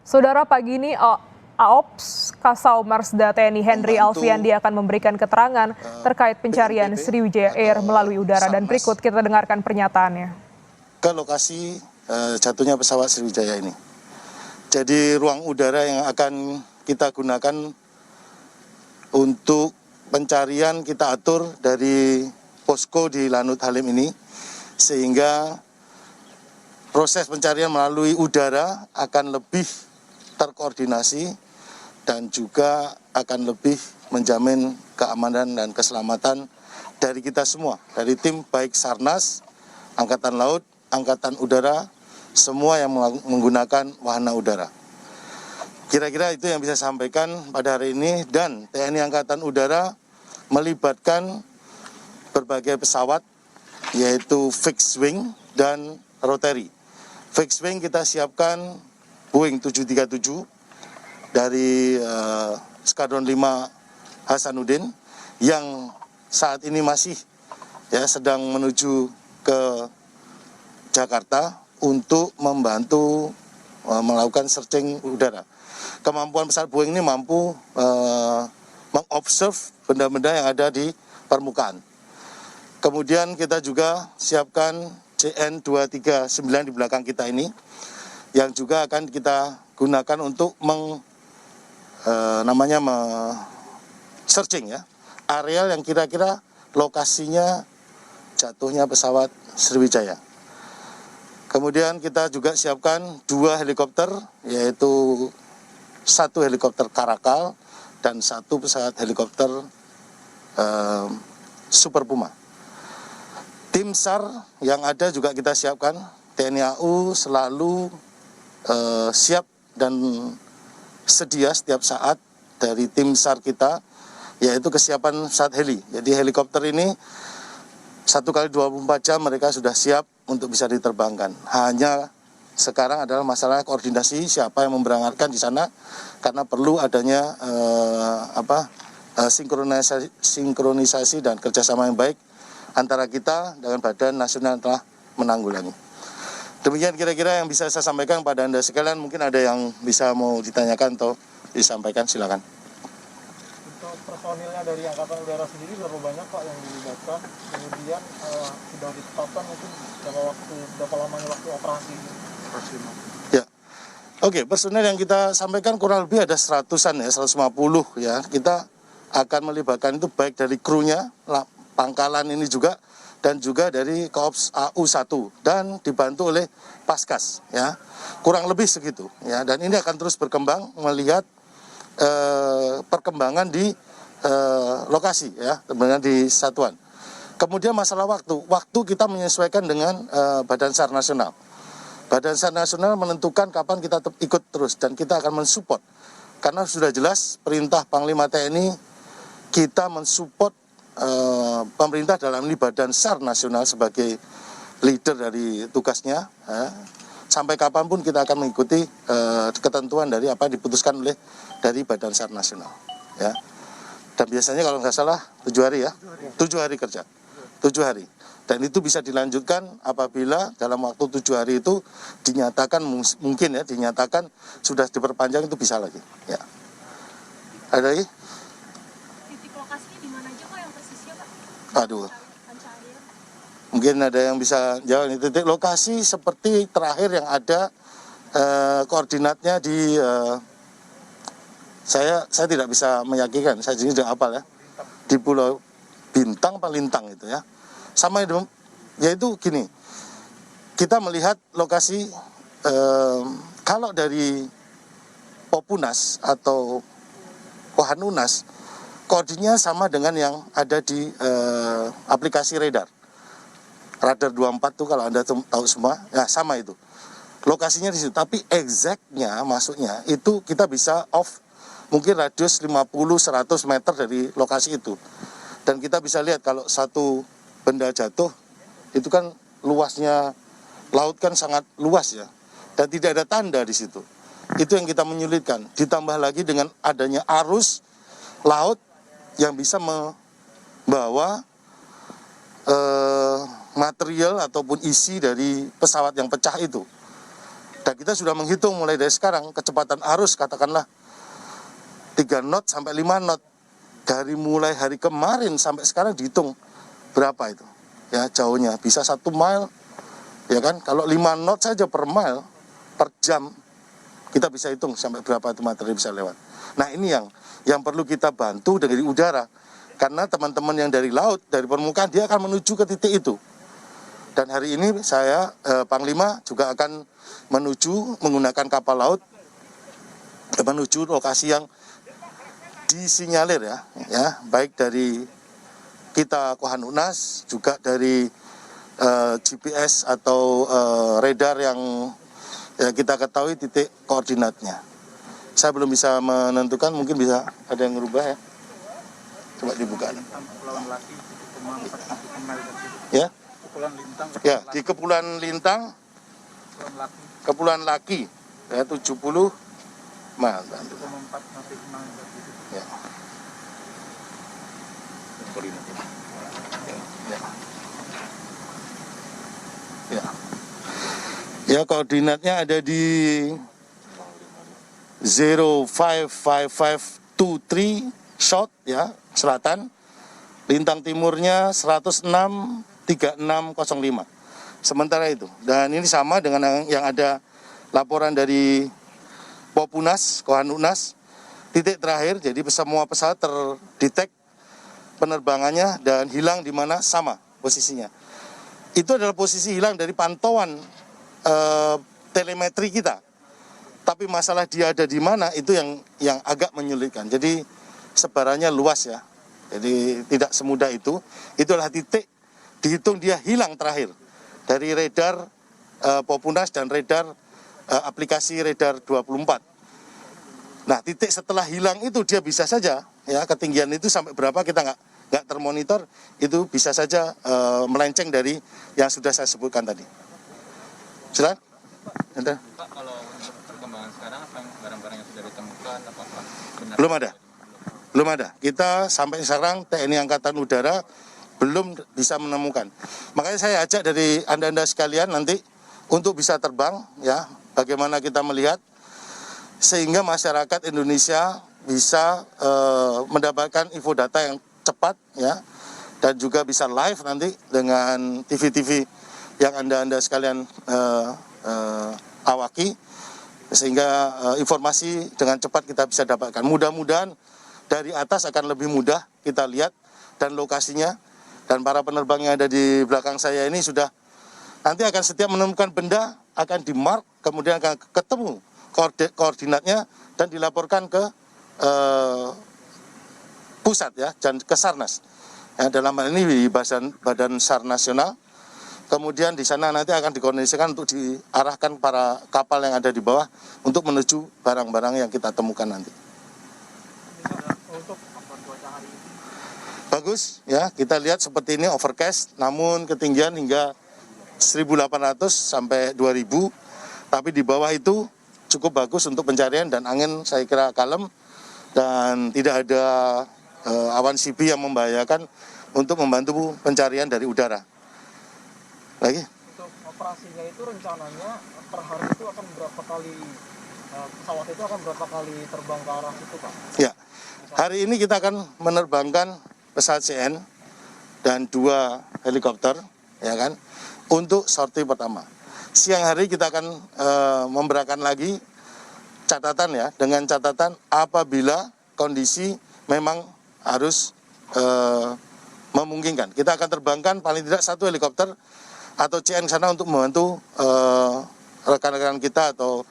Saudara, pagi ini AOPS Kasau Marsda TNI Henry Alfiandi akan memberikan keterangan terkait pencarian Sriwijaya Air melalui udara, dan berikut kita dengarkan pernyataannya. Ke lokasi jatuhnya pesawat Sriwijaya ini. Jadi ruang udara yang akan kita gunakan untuk pencarian kita atur dari posko di Lanut Halim ini, sehingga proses pencarian melalui udara akan lebih terkoordinasi dan juga akan lebih menjamin keamanan dan keselamatan dari kita semua, dari tim baik Sarnas, Angkatan Laut, Angkatan Udara, semua yang menggunakan wahana udara. Kira-kira itu yang bisa saya sampaikan pada hari ini, dan TNI Angkatan Udara melibatkan berbagai pesawat, yaitu fixed wing dan rotary. Fixed wing kita siapkan Boeing 737 dari Skadron 5 Hasanuddin yang saat ini masih sedang menuju ke Jakarta untuk membantu melakukan searching udara. Kemampuan pesawat Boeing ini mampu mengobserve benda-benda yang ada di permukaan. Kemudian kita juga siapkan CN239 di belakang kita ini, yang juga akan kita gunakan untuk searching areal yang kira-kira lokasinya jatuhnya pesawat Sriwijaya. Kemudian kita juga siapkan 2 helikopter, yaitu 1 helikopter Karakal dan 1 pesawat helikopter Super Puma. Tim SAR yang ada juga kita siapkan. TNI AU selalu siap dan sedia setiap saat dari tim SAR kita, yaitu kesiapan saat heli. Jadi helikopter ini 1 kali 24 jam mereka sudah siap untuk bisa diterbangkan. Hanya sekarang adalah masalah koordinasi siapa yang memberangkatkan di sana, karena perlu adanya sinkronisasi dan kerjasama yang baik antara kita dengan Badan Nasional yang telah menanggulangi. Demikian kira-kira yang bisa saya sampaikan pada Anda sekalian. Mungkin ada yang bisa mau ditanyakan atau disampaikan, silakan. Untuk personilnya dari Angkatan Udara sendiri berapa banyak Pak yang dilibatkan? Kemudian sudah ditetapkan mungkin berapa lamanya waktu operasi? Ya, oke, personil yang kita sampaikan kurang lebih ada 100-an 150 ya. Kita akan melibatkan itu baik dari krunya, pangkalan ini juga, dan juga dari Korps AU1 dan dibantu oleh Paskas ya. Kurang lebih segitu ya, dan ini akan terus berkembang melihat perkembangan di lokasi ya, sebenarnya di satuan. Kemudian masalah waktu kita menyesuaikan dengan Badan SAR Nasional. Badan SAR Nasional menentukan kapan kita ikut terus, dan kita akan mensupport. Karena sudah jelas perintah Panglima TNI, kita mensupport pemerintah dalam ini Badan SAR Nasional sebagai leader dari tugasnya. Sampai kapanpun kita akan mengikuti ketentuan dari apa yang diputuskan oleh dari Badan SAR Nasional. Ya. Dan biasanya kalau nggak salah 7 hari ya, 7 hari kerja, 7 hari. Dan itu bisa dilanjutkan apabila dalam waktu 7 hari itu dinyatakan dinyatakan sudah diperpanjang, itu bisa lagi. Ya. Ada lagi? Titik lokasinya di mana aja Pak yang persisnya Pak? Aduh. Mungkin ada yang bisa jawab. Titik lokasi seperti terakhir yang ada koordinatnya di saya tidak bisa meyakinkan, saya jadi sudah hafal ya, di Pulau Bintang apa Lintang itu ya. Sama itu, yaitu gini, kita melihat lokasi kalau dari Popunas atau Kohanunas, koordinatnya sama dengan yang ada di aplikasi radar 24 tuh, kalau Anda tahu semua, ya sama itu. Lokasinya di situ, tapi exactnya masuknya itu kita bisa off mungkin radius 50-100 meter dari lokasi itu. Dan kita bisa lihat kalau satu benda jatuh, itu kan luasnya laut kan sangat luas ya, dan tidak ada tanda di situ. Itu yang kita menyulitkan. Ditambah lagi dengan adanya arus laut yang bisa membawa material ataupun isi dari pesawat yang pecah itu. Dan kita sudah menghitung mulai dari sekarang kecepatan arus katakanlah 3 knot sampai 5 knot. Dari mulai hari kemarin sampai sekarang dihitung berapa itu. Ya, jauhnya bisa 1 mile. Ya kan? Kalau 5 knot saja per mile per jam kita bisa hitung sampai berapa itu materi bisa lewat. Nah, ini yang perlu kita bantu dari udara. Karena teman-teman yang dari laut, dari permukaan dia akan menuju ke titik itu. Dan hari ini saya Panglima juga akan menuju menggunakan kapal laut menuju lokasi yang disinyalir ya, baik dari kita Kohanunas juga dari GPS atau radar yang kita ketahui titik koordinatnya. Saya belum bisa menentukan, mungkin bisa ada yang merubah ya. Coba dibuka. Ya. Ya, di Kepulauan Lintang, Kepulauan Laki, ya 70 mil. Ya. Ya. Ya, koordinatnya ada di 05553 short ya, selatan. Lintang timurnya 1063605. Sementara itu. Dan ini sama dengan yang ada laporan dari Popunas, Kohanunas. Titik terakhir, jadi semua pesawat terdetek penerbangannya dan hilang di mana sama posisinya. Itu adalah posisi hilang dari pantauan telemetri kita. Tapi masalah dia ada di mana itu yang agak menyulitkan. Jadi sebarannya luas ya. Jadi tidak semudah itu. Itulah titik dihitung dia hilang terakhir dari radar Popunas dan radar aplikasi radar 24. Nah, titik setelah hilang itu dia bisa saja ya, ketinggian itu sampai berapa kita nggak termonitor, itu bisa saja melenceng dari yang sudah saya sebutkan tadi. Silakan. Pak, kalau untuk perkembangan sekarang apa barang-barang yang sudah ditemukan apakah benar? Belum ada. Kita sampai sekarang TNI Angkatan Udara belum bisa menemukan. Makanya saya ajak dari Anda-anda sekalian nanti untuk bisa terbang ya, bagaimana kita melihat sehingga masyarakat Indonesia bisa mendapatkan info data yang cepat ya, dan juga bisa live nanti dengan TV-TV yang Anda sekalian awaki, sehingga informasi dengan cepat kita bisa dapatkan. Mudah-mudahan dari atas akan lebih mudah kita lihat dan lokasinya, dan para penerbang yang ada di belakang saya ini sudah nanti akan setiap menemukan benda akan di-mark, kemudian akan ketemu koordinatnya dan dilaporkan ke pusat ya, dan ke Sarnas. Ya, dalam hal ini di Badan SAR Nasional. Kemudian di sana nanti akan dikoordinasikan untuk diarahkan para kapal yang ada di bawah untuk menuju barang-barang yang kita temukan nanti. Untuk cuaca hari ini Bagus ya, kita lihat seperti ini overcast, namun ketinggian hingga 1.800 sampai 2.000, tapi di bawah itu cukup bagus untuk pencarian dan angin saya kira kalem dan tidak ada awan CP yang membahayakan untuk membantu pencarian dari udara. Lagi? untuk operasinya itu rencananya per hari itu akan berapa kali pesawat itu akan berapa kali terbang ke arah situ, Pak? Ya, hari ini kita akan menerbangkan pesawat CN dan 2 helikopter, ya kan, untuk sorti pertama. Siang hari kita akan memberangkatkan lagi catatan ya, dengan catatan apabila kondisi memang harus memungkinkan. Kita akan terbangkan paling tidak 1 helikopter atau CN sana untuk membantu rekan-rekan kita atau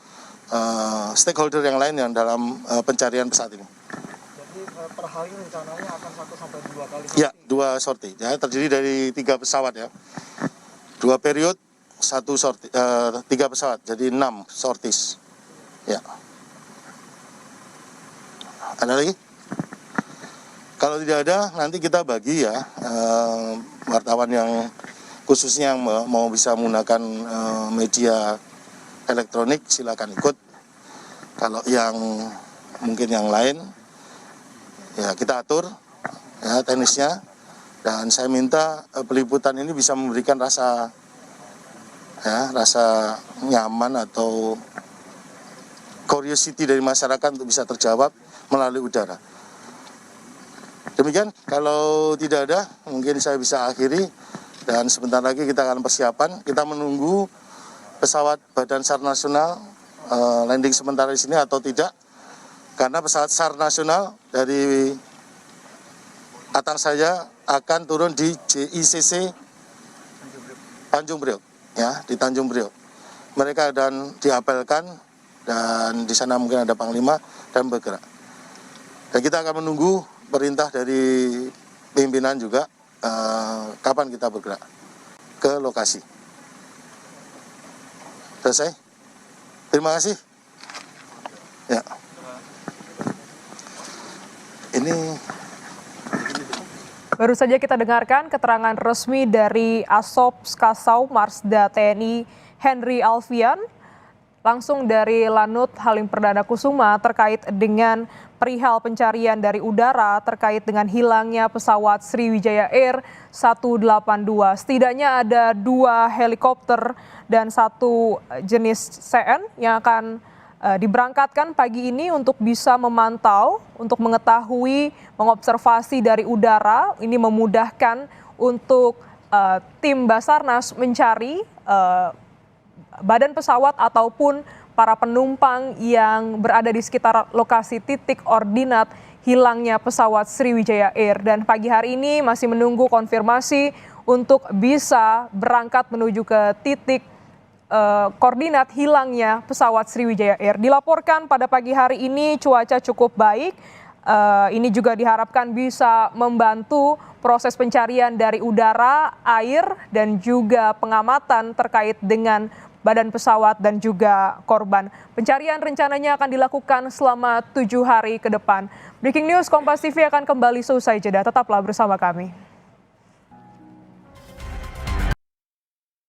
stakeholder yang lain yang dalam pencarian pesawat ini. Jadi per hari rencananya akan 1-2 kali Ya, 2 sorti. Ya, terdiri dari 3 pesawat ya. 2 period, 1 sorti, 3 pesawat, jadi 6 sorties. Ya. Ada lagi? Kalau tidak ada, nanti kita bagi ya, wartawan yang khususnya yang mau bisa menggunakan media elektronik silakan ikut. Kalau yang mungkin yang lain, ya kita atur ya teknisnya. Dan saya minta peliputan ini bisa memberikan rasa ya, rasa nyaman atau curiosity dari masyarakat untuk bisa terjawab melalui udara. Demikian, kalau tidak ada mungkin saya bisa akhiri dan sebentar lagi kita akan persiapan. Kita menunggu pesawat Badan SAR Nasional landing sementara di sini atau tidak, karena pesawat SAR Nasional dari Atang saya akan turun di JICC Tanjung Priok, ya, di Tanjung Priok. Mereka akan diapelkan dan di sana mungkin ada Panglima dan bergerak. Dan kita akan menunggu perintah dari pimpinan juga kapan kita bergerak ke lokasi. Selesai? Terima kasih. Ya. Ini Baru saja kita dengarkan keterangan resmi dari Asop Kasau Marsda TNI Henry Alfian langsung dari Lanut Halim Perdana Kusuma terkait dengan perihal pencarian dari udara terkait dengan hilangnya pesawat Sriwijaya Air 182. Setidaknya ada 2 helikopter dan 1 jenis CN yang akan diberangkatkan pagi ini untuk bisa memantau, untuk mengetahui, mengobservasi dari udara. Ini memudahkan untuk tim Basarnas mencari badan pesawat ataupun para penumpang yang berada di sekitar lokasi titik ordinat hilangnya pesawat Sriwijaya Air. Dan pagi hari ini masih menunggu konfirmasi untuk bisa berangkat menuju ke titik koordinat hilangnya pesawat Sriwijaya Air. Dilaporkan pada pagi hari ini cuaca cukup baik. Ini juga diharapkan bisa membantu proses pencarian dari udara, air, dan juga pengamatan terkait dengan badan pesawat dan juga korban. Pencarian rencananya akan dilakukan selama 7 hari ke depan. Breaking News Kompas TV akan kembali seusai jeda. Tetaplah bersama kami.